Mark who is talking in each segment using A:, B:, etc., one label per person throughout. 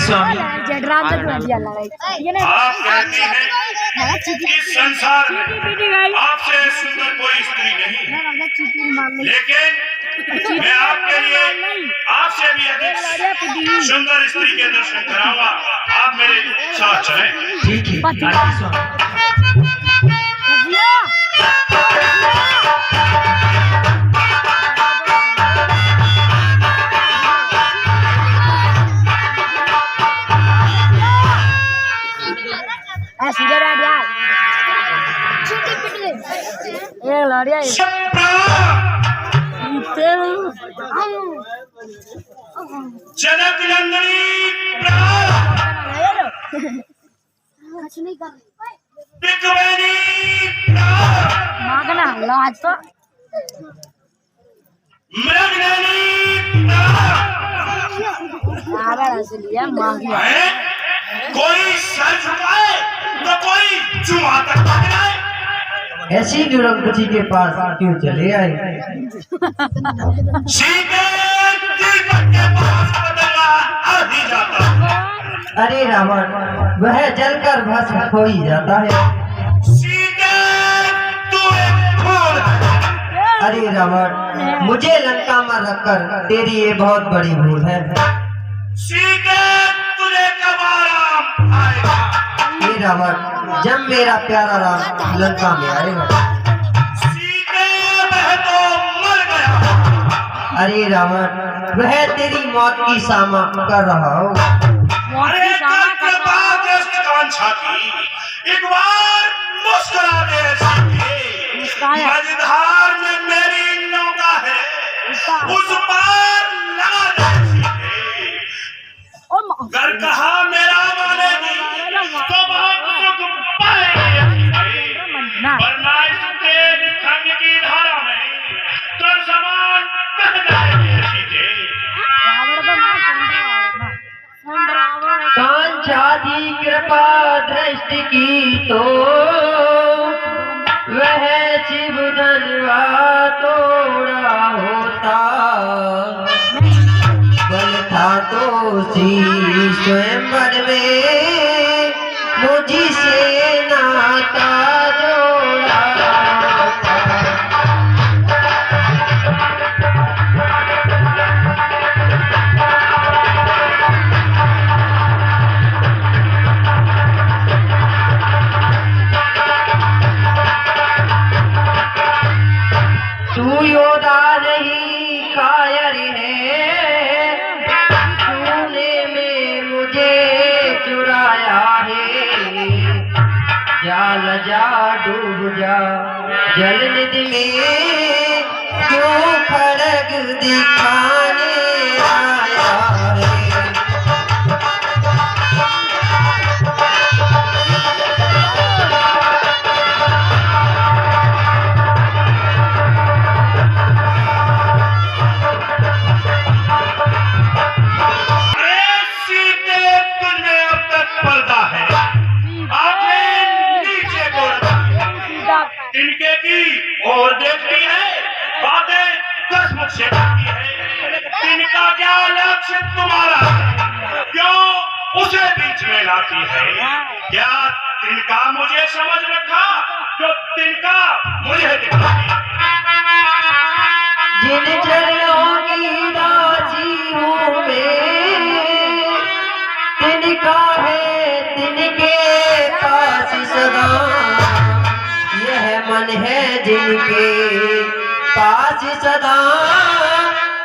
A: स्वामी
B: आप कहते हैं इस संसार में आपसे सुंदर कोई स्त्री नहीं, लेकिन मैं आपके लिए आपसे भी अधिक सुंदर स्त्री के दर्शन कराऊंगा। आप मेरे साथ चलें।
A: ठीक है स्वामी।
B: जनक नंदिनी
C: मागना लाज तो
B: कोई सर झुकाए तो कोई जुआ तक भाग
D: ऐसी दुर्गति के पास क्यों चले आए? अरे रावण, वह जलकर भस्म हो ही जाता है। अरे रावण, मुझे लंका में रखकर तेरी ये बहुत बड़ी भूल है। हे रावण, जब मेरा प्यारा राम लंका में आएगा। अरे रावण, वह तेरी मौत की सामा कर रहा होगा।
B: एक बार मुस्कुरा दे। मझधार में मेरी नौका है, उस पार लगा दे। घर कहा मेरा मानेगी तो बहुत सुख पाएगी, वरना इस तेज खंड की धारा में तो समान बह जाएगी।
D: कांचादी कृपा दृष्टि की तो वह शिव धनवा तोड़ा होता। बल था तो स्वयंवर में मुझसे नाता जोड़ा। तू योदा नहीं कायर है, तूने में मुझे चुराया है। जाल जा डूब जा जल निधि में, क्यों खड़ग दिखाने आया है।
B: तिनके की और देखती है, बातें कसमत से करती है। तिनका क्या लक्ष्य तुम्हारा है? क्यों उसे बीच में लाती है? क्या तिनका मुझे समझ रखा जो तिनका मुझे दिखाती है?
D: जिन चरणों की दासी हूँ मैं, तिनका है तिनके पास सदा। यह मन है जिनके पास सदा,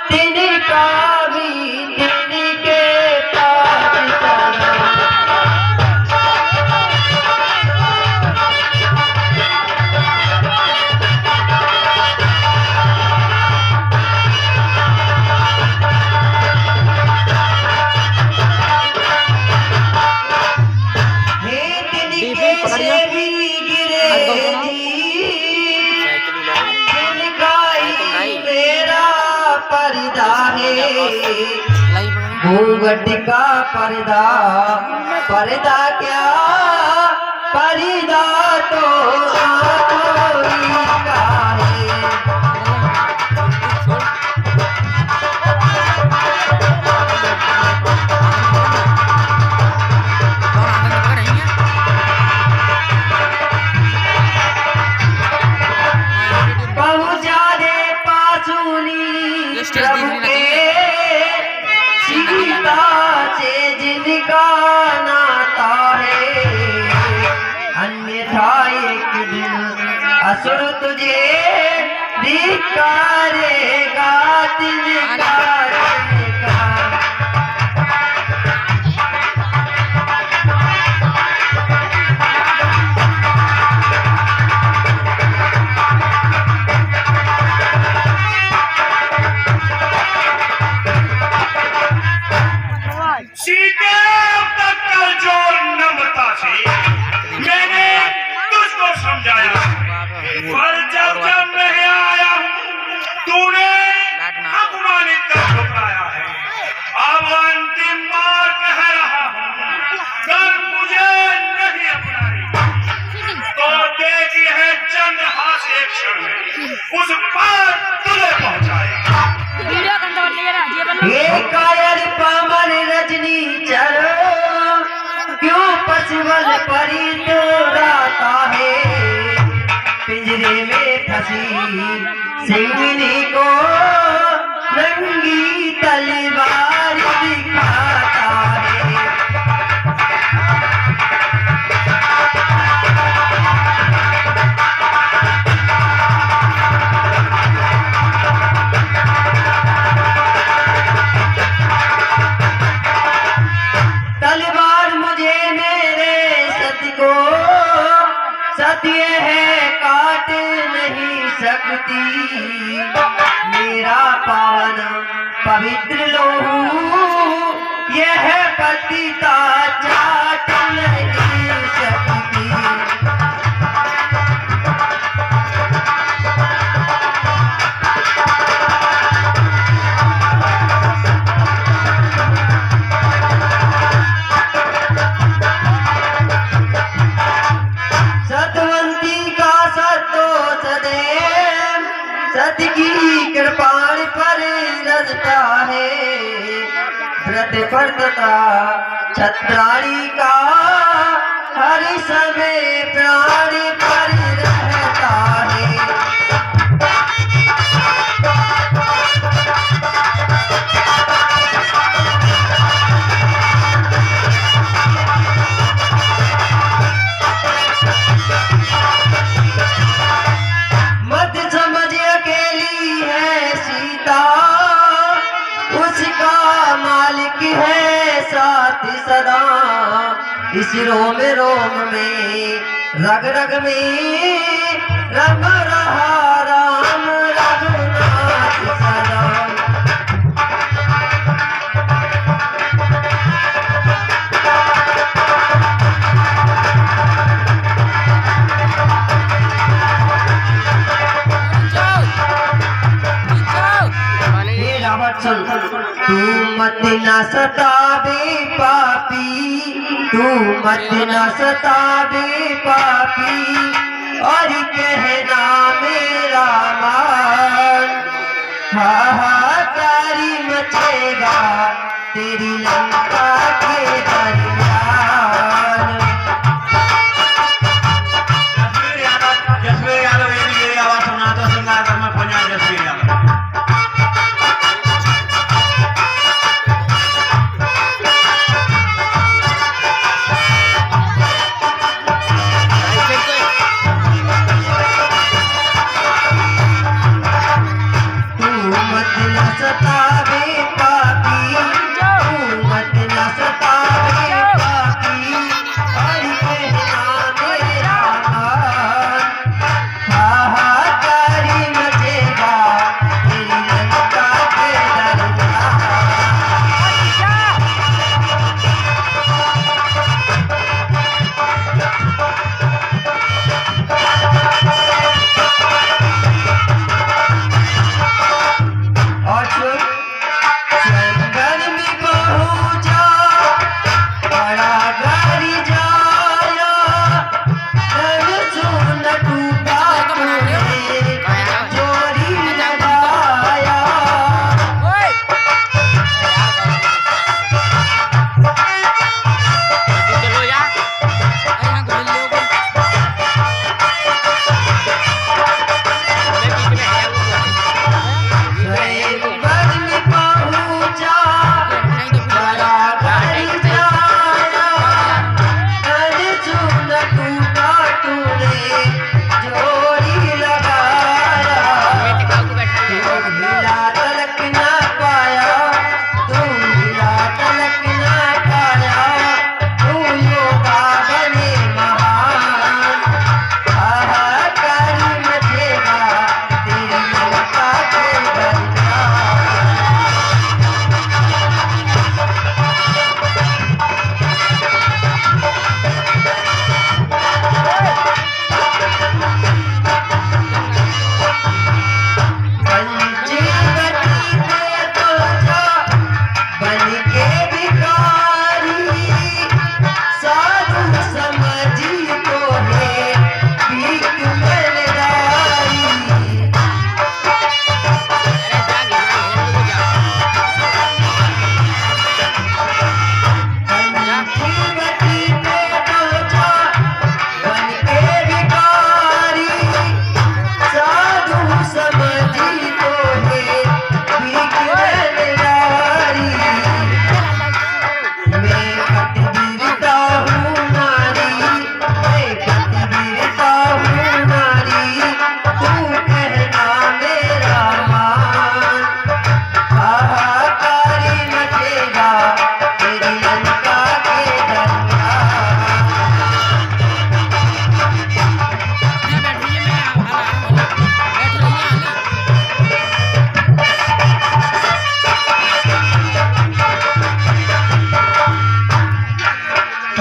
D: तिनका भी तिनके पास सदा। हे तिनके से भी गिरे पर्दा है, घूंघट का पर्दा। पर्दा क्या, पर्दा तो आँखों का है। सीता से जिनका नाता है, अन्यथा एक दिन असुर तुझे धिक्कारेगा, तिनकारेगा।
B: सीते अब तक का जो नम्रता से मैंने तुझको समझाया, पर जब मैं आया हूँ तूने अपमानित कर ठुकराया है। अब अंतिम बार कह रहा हूँ, अगर मुझे नहीं अपनाई तो देखी है चंद्रहास एक क्षण में उस पार तुझे पहुंचाएगा।
C: वीडियो कंट्रोल नहीं रहा ये बोलो।
D: ये कायर पामर रजनी चलो, क्यों पशुबल परी तोड़ाता है, पिंजरे में फंसी सिंगनी को नंगी तलवार दिखाता है। तलवार मुझे मेरे सत्य को सत्य है काट नहीं सकती, मेरा पावन पवित्र लोहू यह पतिता चाट नहीं सकती। सतवंती का सतो सदैव सत्य की कृपाण पर रजता है, व्रत परतता छत्राणी का हर समय प्राण पर रहता है। मत समझ अकेली है सीता, उसका मालिक है साथ सदा, इस रोम रोम में रग रग में रम रहा राम रघुनाथ सदा। तू मत न सतावे पापी, तू मत न सतावे पापी, और कहना मेरा मान, हाहाकारी मचेगा तेरी लंका के दरमियान।
A: जसवीर यादव ये आवाज सुनाता श्रृंगार कर में पंजाब जसवीर यादव।
D: सतावे पापी, तू मत न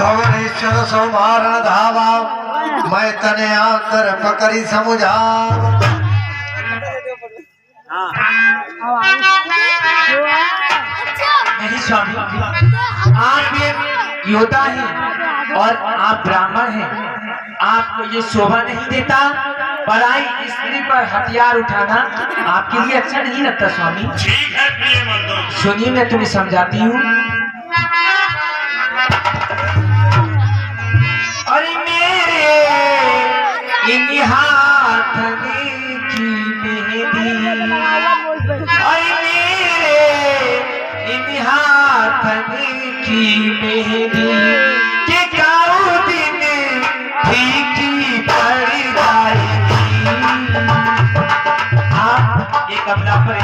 E: धवलेश्वर सोमारण धावा मैं तने आंतर पकड़ी समुझा
D: नहीं स्वामी, आप ये योद्धा हैं और आप ब्राह्मण हैं, आपको ये शोभा नहीं देता। पराई स्त्री पर हथियार उठाना आपके लिए अच्छा नहीं लगता स्वामी।
B: ठीक है प्रिय मंदो,
D: सुनिए मैं तुम्हें समझाती हूँ। अरे मेरे इन हाथने की मेहंदी, अरे मेरे इन हाथने की मेहंदी के काऊ दिन फीकी पड़ जाएगी। आप एक अपना पर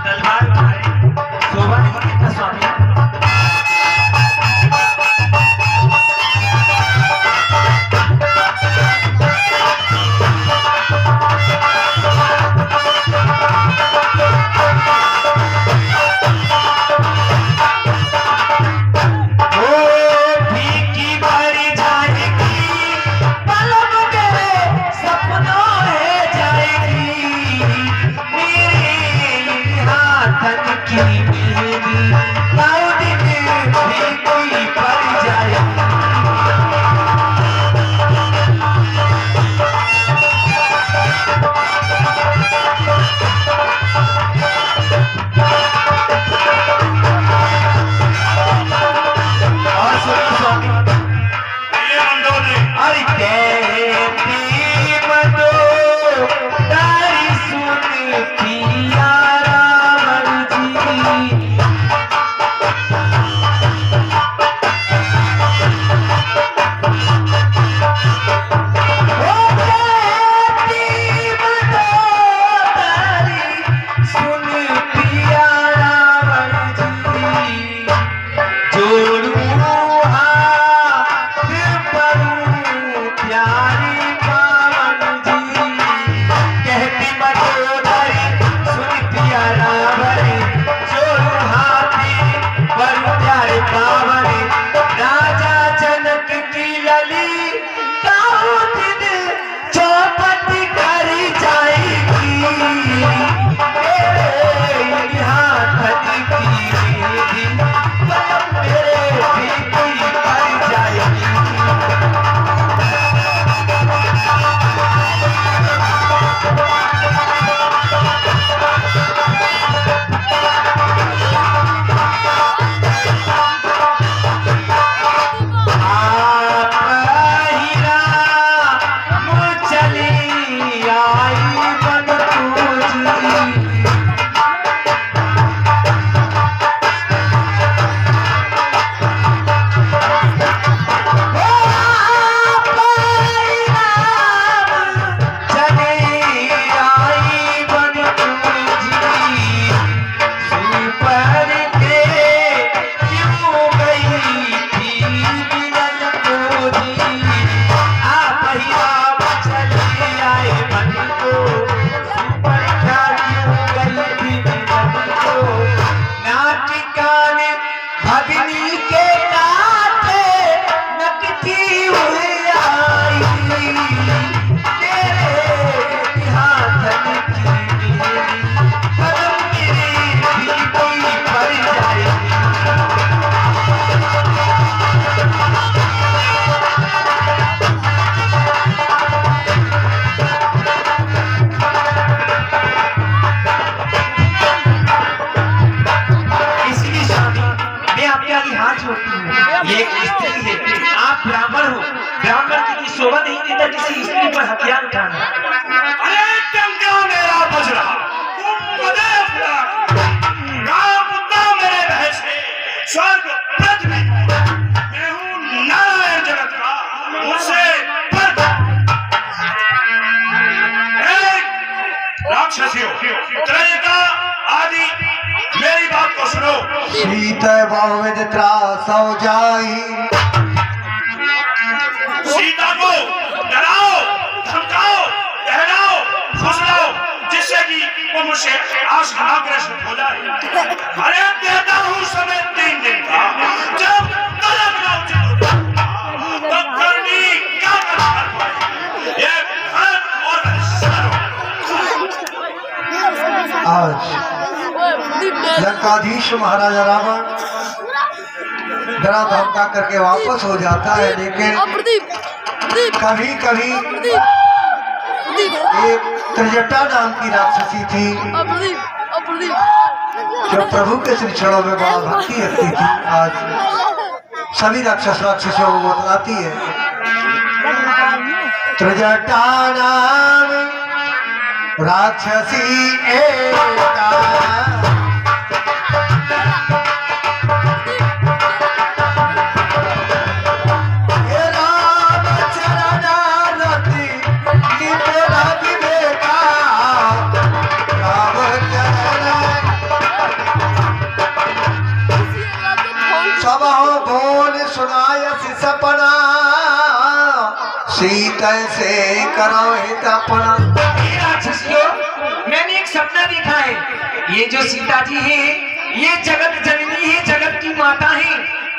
D: तलवार उठाए, शोभा नहीं देता स्वामी। ये एक स्त्री है, आप ब्राह्मण हो, ब्राह्मण की शोभा नहीं देता किसी स्त्री पर हथियार उठाना।
B: अरे टंका मेरा बज रहा, तुम मदे अपना राम कुत्ता मेरे भय से स्वर्ग ब्रज में, मैं हूँ नारायण जगत का, मुझसे पर राक्षसियों त्रयिका आदि मेरी बात को सुनो।
E: सीत बहुविध त्रास हो जाई,
B: सीता को डराओ, धमकाओ, कहलाओ, फुसलाओ, जिससे कि वो मुझसे आग्रसित हो जाए। अरे देता हूँ समय 3 दिन का, जब तलक
E: लंकाधीश महाराजा रावण डरा धमका करके वापस हो जाता है, लेकिन कभी कभी एक त्रिजटा नाम की राक्षसी थी जो प्रभु के श्री चरणों में बड़ा भक्ति रखती थी। आज सभी राक्षसों को बतलाती है। त्रिजटा नाम राक्षसी एका सपना सीता से करो हित अपना।
D: राक्षसियों, मैंने एक सपना देखा है। ये जो सीता जी है ये जगत जननी है, जगत की माता है।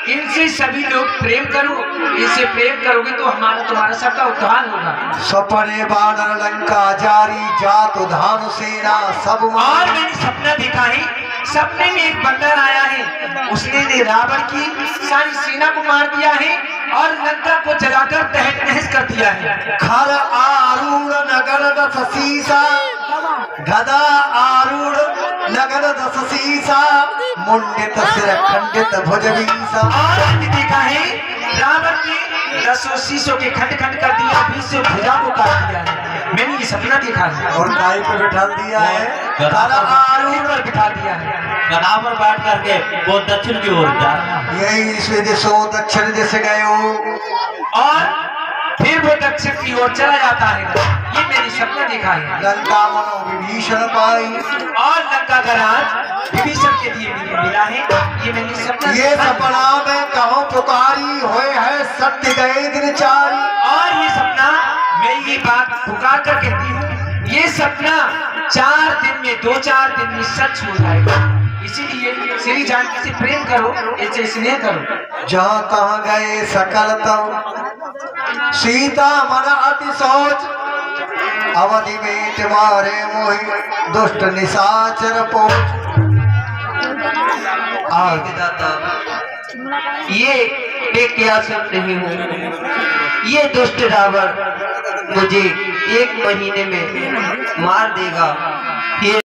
D: इनसे सभी लोग प्रेम करो, इनसे प्रेम करोगे तो हमारा तुम्हारा सबका उद्धार होगा।
E: सपने बानर लंका जारी जात धान सेना सब।
D: और मैंने सपना देखा है, सपने में एक बंदर आया है, उसने रावण की सारी सेना को मार दिया है और लंका को जलाकर तहस नहस कर दिया है।
E: खर आरूढ़ नगर दस सीसा, गदा आरूढ़ नगर दस सीसा, मुंडित सिर खंडित भुजबीसा।
D: और मैंने देखा है रावण ने 10 शीशों के खंड खंड कर दिया, 20 भुजा को काट दिया है। मैंने ये सपना देखा है।
E: और गाय पे बिठा दिया है,
D: खर आरूढ़ पर बिठा दिया है,
A: गधा पर बैठ करके वो दक्षिण की ओर जा रहा है।
E: यही ईश्वर दिशो दक्षिण दिश गयो
D: और फिर वो दक्षिण की ओर चला जाता है। ये मैंने सपना देखा है।
E: लंका मनो विभीषण पाई।
D: और लंका का राज विभीषण के लिए मिला है। ये मैंने सपना
E: ये
D: देखा है।
E: सपना में कहो पुकारी होए है सत्य गए दिन चारी।
D: और ये सपना मैं ये बात पुकार कर कहती हूँ, ये सपना 4 दिन में 2-4 दिन में सच हो जाएगा। इसीलिए श्री जानकी से प्रेम करो, इससे स्नेह करो।
E: जहाँ तहाँ गए सकल तव सीता मन अति सोच, अवधि में तुम्हारे मोहि दुष्ट निशाचर पोच।
D: ये क्या सब नहीं हूँ, ये दुष्ट रावण मुझे 1 महीने में मार देगा। ये